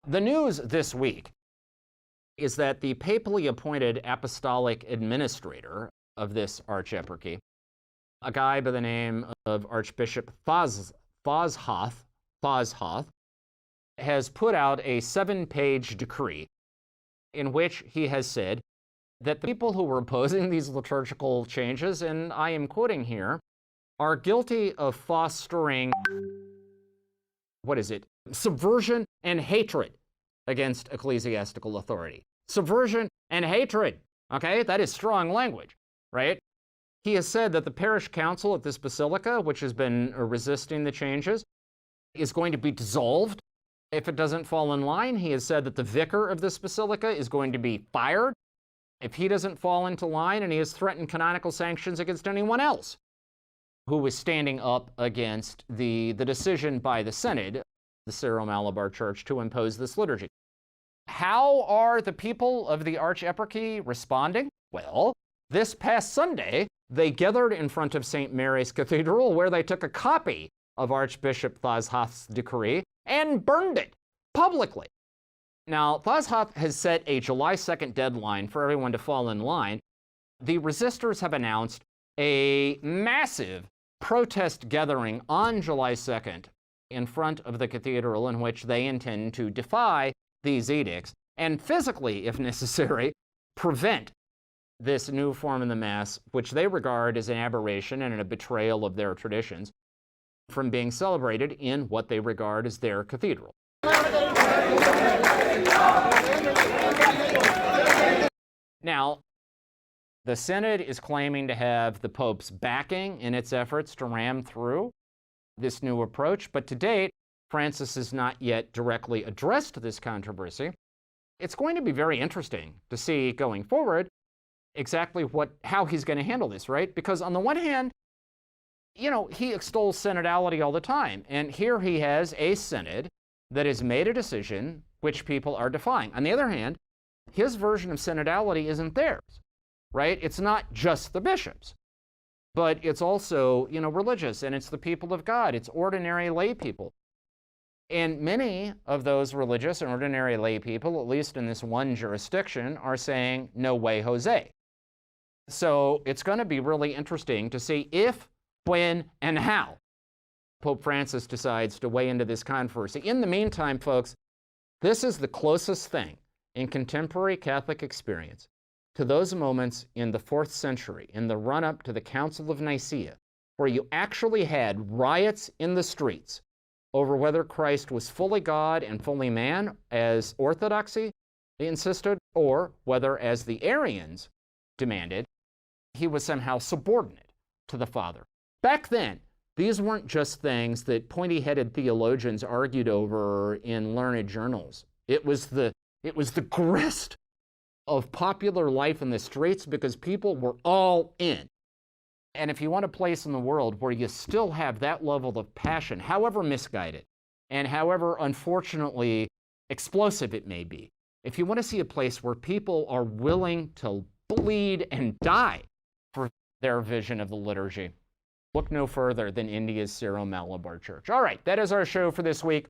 The news this week is that the papally appointed apostolic administrator of this archeparchy, a guy by the name of Archbishop Foshoth, has put out a 7-page decree in which he has said that the people who were opposing these liturgical changes, and I am quoting here, are guilty of fostering, subversion and hatred against ecclesiastical authority. Subversion and hatred, okay? That is strong language, right? He has said that the parish council at this basilica, which has been resisting the changes, is going to be dissolved if it doesn't fall in line. He has said that the vicar of this basilica is going to be fired if he doesn't fall into line, and he has threatened canonical sanctions against anyone else who is standing up against the decision by the Synod, the Syro Malabar Church, to impose this liturgy. How are the people of the archeparchy responding? Well, this past Sunday, they gathered in front of St. Mary's Cathedral, where they took a copy of Archbishop Foshoth's decree and burned it publicly. Now, Foshoth has set a July 2nd deadline for everyone to fall in line. The resistors have announced a massive protest gathering on July 2nd in front of the cathedral, in which they intend to defy these edicts and physically, if necessary, prevent this new form of the Mass, which they regard as an aberration and a betrayal of their traditions, from being celebrated in what they regard as their cathedral. Now, the Synod is claiming to have the Pope's backing in its efforts to ram through this new approach, but to date, Francis has not yet directly addressed this controversy. It's going to be very interesting to see going forward exactly how he's going to handle this, right? Because on the one hand, he extols synodality all the time, and here he has a synod that has made a decision which people are defying. On the other hand, his version of synodality isn't theirs, right? It's not just the bishops, but it's also, religious, and it's the people of God. It's ordinary lay people. And many of those religious and ordinary lay people, at least in this one jurisdiction, are saying, no way, Jose. So it's going to be really interesting to see if, when, and how Pope Francis decides to weigh into this controversy. In the meantime, folks, this is the closest thing in contemporary Catholic experience to those moments in the 4th century, in the run-up to the Council of Nicaea, where you actually had riots in the streets over whether Christ was fully God and fully man, as Orthodoxy insisted, or whether, as the Arians demanded, he was somehow subordinate to the Father. Back then, these weren't just things that pointy-headed theologians argued over in learned journals. It was the grist of popular life in the streets, because people were all in. And if you want a place in the world where you still have that level of passion, however misguided and however unfortunately explosive it may be, if you want to see a place where people are willing to bleed and die for their vision of the liturgy, look no further than India's Syro Malabar Church. All right, that is our show for this week.